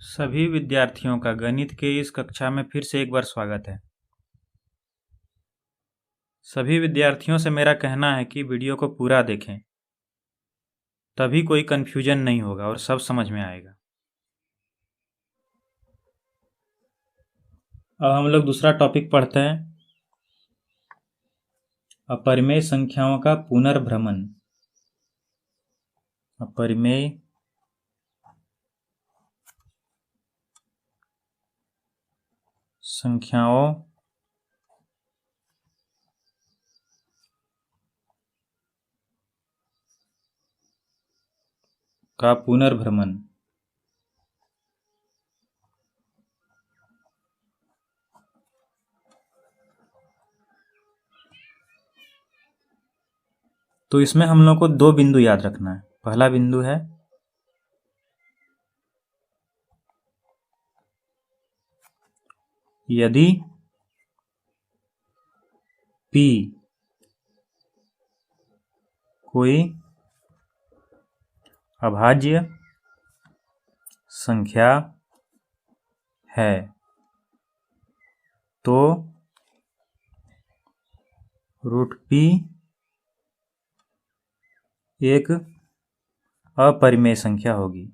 सभी विद्यार्थियों का गणित के इस कक्षा में फिर से एक बार स्वागत है। सभी विद्यार्थियों से मेरा कहना है कि वीडियो को पूरा देखें, तभी कोई कन्फ्यूजन नहीं होगा और सब समझ में आएगा। अब हम लोग दूसरा टॉपिक पढ़ते हैं, अपरिमेय संख्याओं का पुनर्भ्रमण। अपरिमेय संख्याओं का पुनर्भ्रमण। तो इसमें हम लोग को दो बिंदु याद रखना है। पहला बिंदु है यदि P कोई अभाज्य संख्या है तो √P एक अपरिमेय संख्या होगी।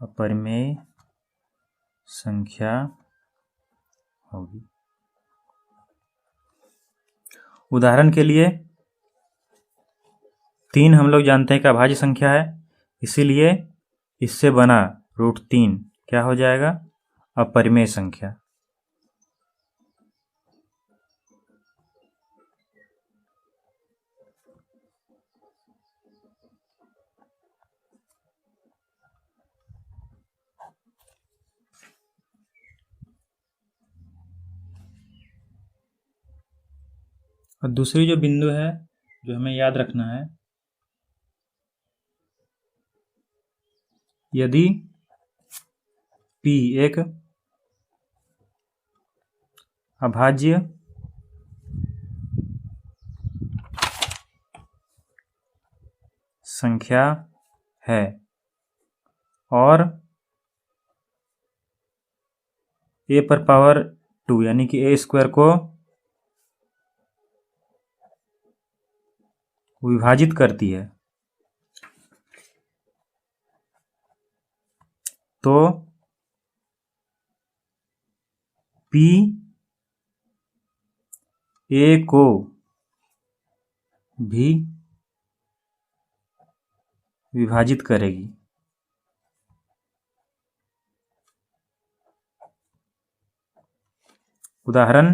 अपरिमेय संख्या होगी। उदाहरण के लिए 3 हम लोग जानते हैं कि अभाज्य संख्या है, इसीलिए इससे बना √3 क्या हो जाएगा? अपरिमेय संख्या। और दूसरी जो बिंदु है जो हमें याद रखना है, यदि P एक अभाज्य संख्या है और a पर पावर 2 यानी कि a² को विभाजित करती है, तो P a को भी विभाजित करेगी। उदाहरण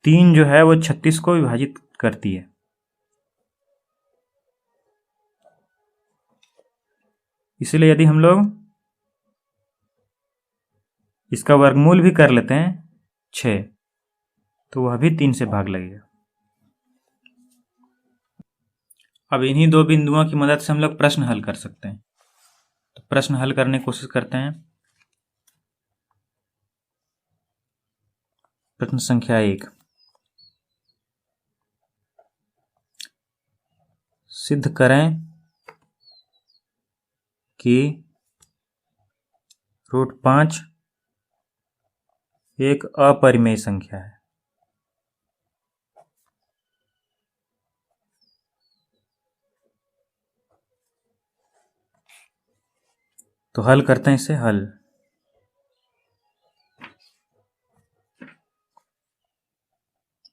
3 जो है वो 36 को विभाजित करती है। इसलिए यदि हम लोग इसका वर्गमूल भी कर लेते हैं 6, तो वह भी 3 से भाग लगेगा। अब इन्हीं दो बिंदुओं की मदद से हम लोग प्रश्न हल कर सकते हैं। तो प्रश्न हल करने की कोशिश करते हैं। प्रश्न संख्या 1, सिद्ध करें कि √5 एक अपरिमेय संख्या है। तो हल करते हैं इसे। हल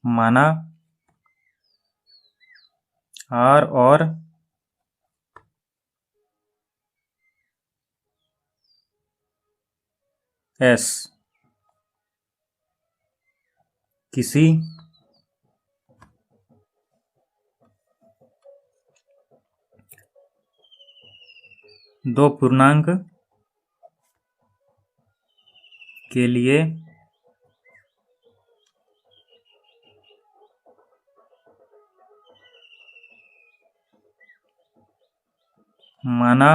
माना R और S किसी दो पूर्णांक के लिए माना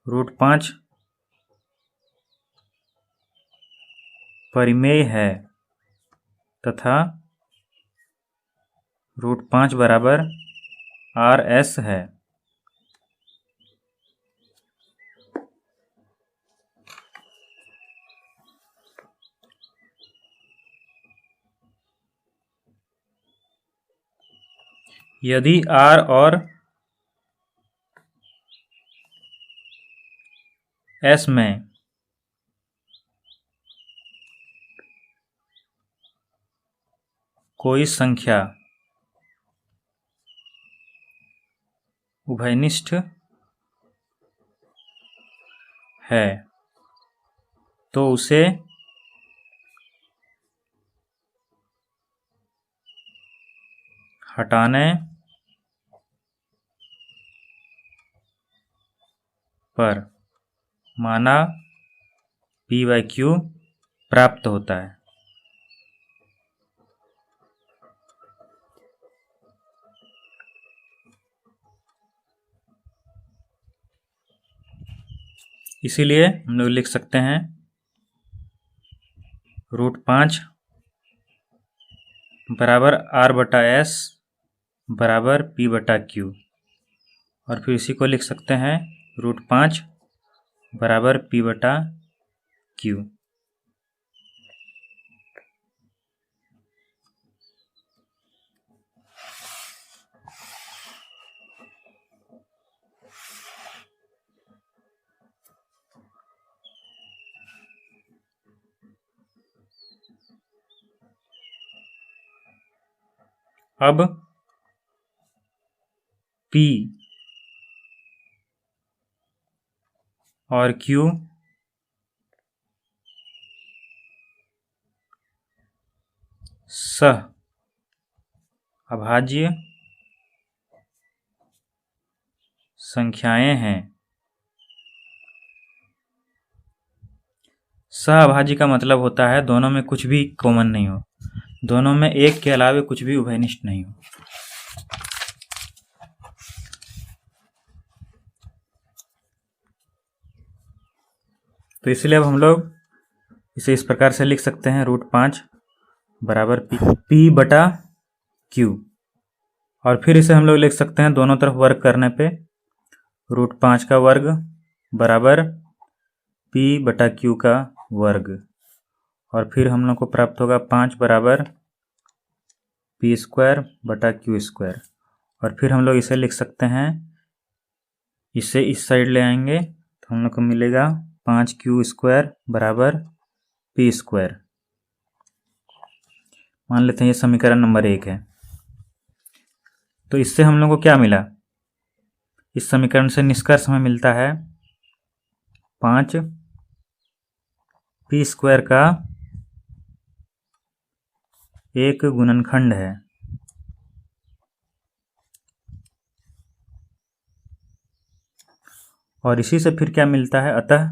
√5 परिमेय है तथा √5 बराबर RS है। यदि R और S में कोई संख्या उभयनिष्ठ है तो उसे हटाने पर माना P/Q प्राप्त होता है। इसीलिए हम लोग लिख सकते हैं √5 बराबर R/S बराबर P/Q, और फिर इसी को लिख सकते हैं √5 बराबर P/Q। अब P और Q सह अभाज्य संख्याएं हैं। सह अभाज्य का मतलब होता है दोनों में कुछ भी कॉमन नहीं हो, दोनों में एक के अलावे कुछ भी उभयनिष्ठ नहीं हो। तो इसलिए अब हम लोग इसे इस प्रकार से लिख सकते हैं √5 बराबर P/Q, और फिर इसे हम लोग लिख सकते हैं दोनों तरफ वर्ग करने पे √5 का वर्ग बराबर P/Q का वर्ग, और फिर हम लोग को प्राप्त होगा 5 बराबर P²/Q², और फिर हम लोग इसे लिख सकते हैं, इसे इस साइड ले आएंगे तो हम लोग को मिलेगा 5Q² बराबर P²। मान लेते हैं ये समीकरण नंबर 1 है। तो इससे हम लोग को क्या मिला? इस समीकरण से निष्कर्ष हमें मिलता है 5P² का एक गुणनखंड है। और इसी से फिर क्या मिलता है, अतः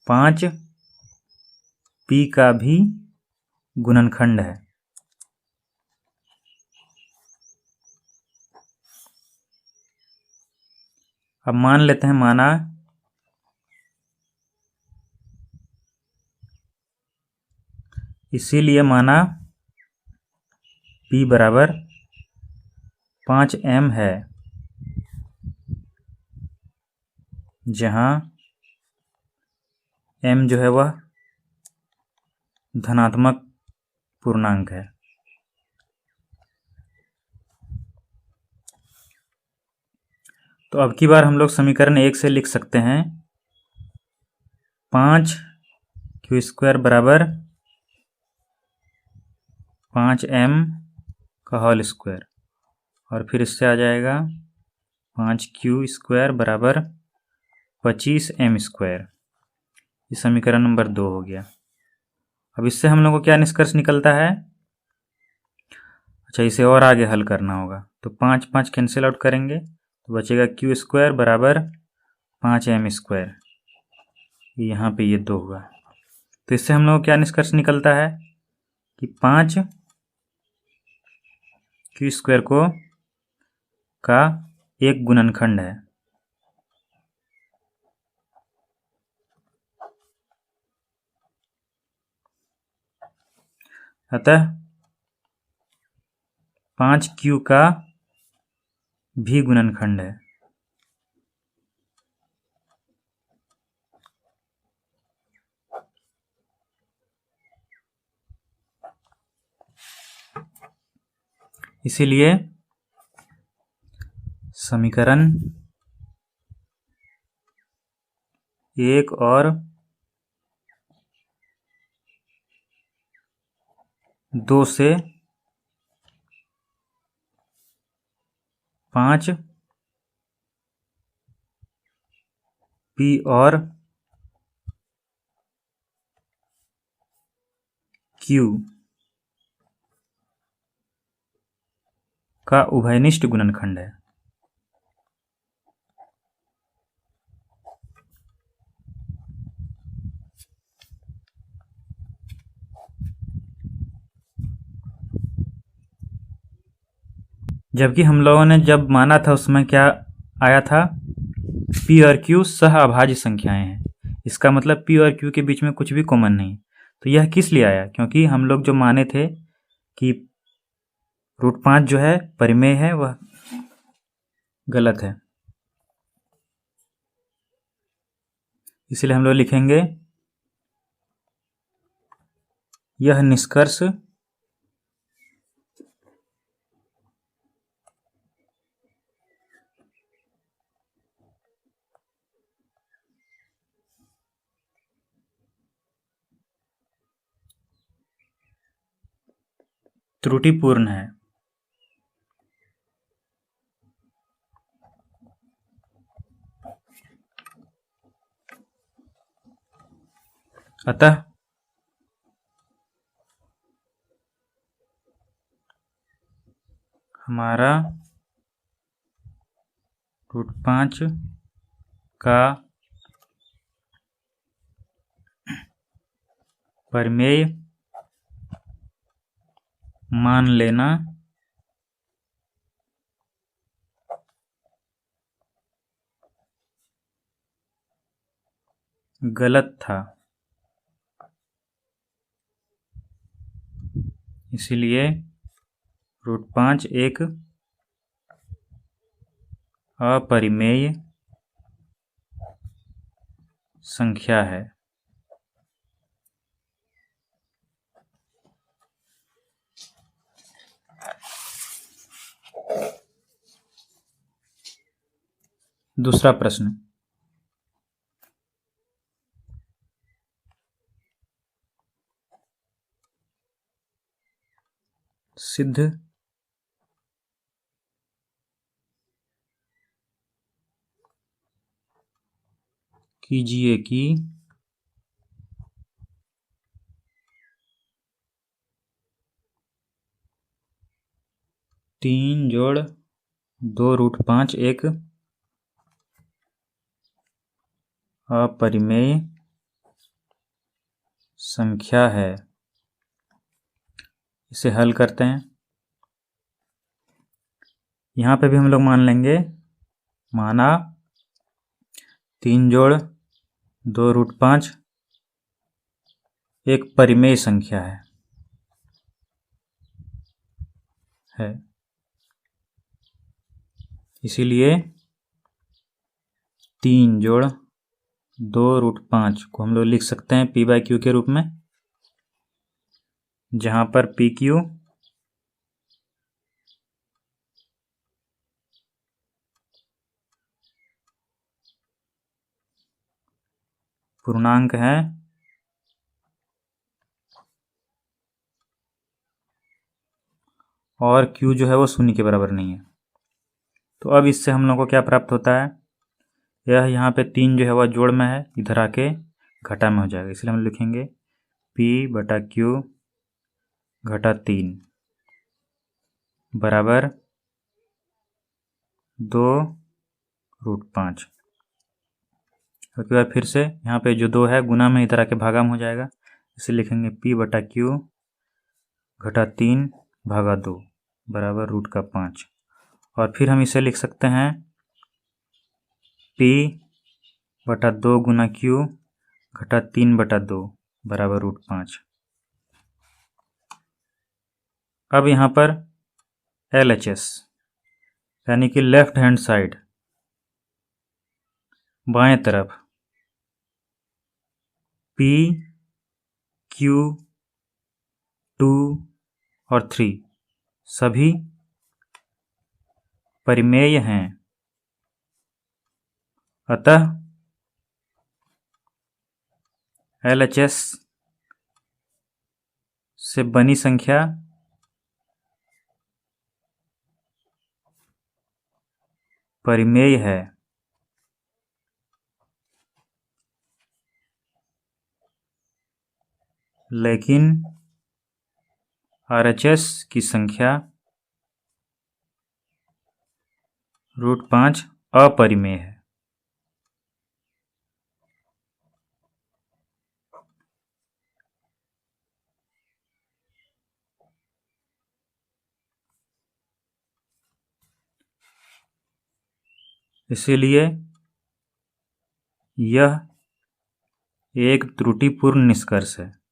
5P का भी गुणनखंड है। अब मान लेते हैं, माना इसीलिए माना P बराबर 5M है, जहां M जो है वह धनात्मक पूर्णांक है। तो अब की बार हम लोग समीकरण 1 से लिख सकते हैं 5Q² बराबर 5M का होल स्क्वायर, और फिर इससे आ जाएगा 5Q² बराबर 25M²। ये समीकरण नंबर 2 हो गया। अब इससे हम लोग को क्या निष्कर्ष निकलता है? अच्छा, इसे और आगे हल करना होगा, तो 5 कैंसिल आउट करेंगे तो बचेगा Q² बराबर 5M²। यहाँ पे ये 2 हुआ। तो इससे हम लोग को क्या निष्कर्ष निकलता है कि 5Q² का एक गुणनखंड है। अतः 5Q का भी गुणनखंड है। इसीलिए समीकरण 1 और 2 से 5P और Q का उभयनिष्ठ गुणनखंड है। जबकि हम लोगों ने जब माना था उसमें क्या आया था, P और Q सह अभाज्य संख्याएं हैं। इसका मतलब P और Q के बीच में कुछ भी कॉमन नहीं। तो यह किस लिए आया? क्योंकि हम लोग जो माने थे कि √5 जो है परिमेय है, वह गलत है। इसलिए हम लोग लिखेंगे यह निष्कर्ष त्रुटिपूर्ण है। अतः हमारा √5 का परिमेय मान लेना गलत था। इसलिए √5 एक अपरिमेय संख्या है। दूसरा प्रश्न, सिद्ध कीजिए कि 3 जोड़ 2√5 एक अपरिमेय संख्या है। इसे हल करते हैं। यहाँ पे भी हम लोग मान लेंगे, माना 3 जोड़ 2√5 एक परिमेय संख्या है। इसीलिए 3 जोड़ 2√5 को हम लोग लिख सकते हैं P/Q के रूप में, जहाँ पर PQ पूर्णांक है और Q जो है वो 0 के बराबर नहीं है। तो अब इससे हम लोग को क्या प्राप्त होता है, यह यहाँ पे 3 जो है वह जोड़ में है, इधर आके घटा में हो जाएगा। इसलिए हम लिखेंगे P/Q घटा 3 बराबर 2√5। उसके बाद फिर से यहाँ पे जो 2 है गुना में इधर आके भागा में हो जाएगा। इसे लिखेंगे P/Q घटा 3 भागा 2 बराबर √5। और फिर हम इसे लिख सकते हैं P/2 गुना Q घटा 3/2 बराबर √5। अब यहाँ पर LHS यानी कि लेफ्ट हैंड साइड बाएं तरफ P, Q, 2 और 3 सभी परिमेय हैं। अतः LHS से बनी संख्या परिमेय है। लेकिन RHS की संख्या √5 अपरिमेय है। इसीलिए यह एक त्रुटिपूर्ण निष्कर्ष है।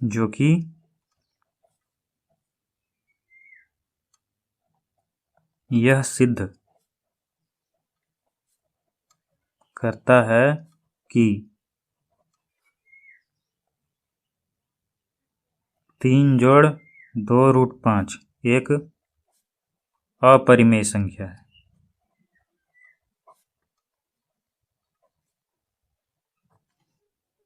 जो कि यह सिद्ध करता है कि 3 जोड़ 2√5 एक अपरिमेय संख्या है।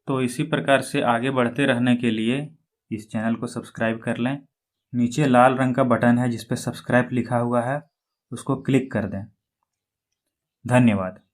तो इसी प्रकार से आगे बढ़ते रहने के लिए इस चैनल को सब्सक्राइब कर लें। नीचे लाल रंग का बटन है जिस पर सब्सक्राइब लिखा हुआ है, उसको क्लिक कर दें। धन्यवाद।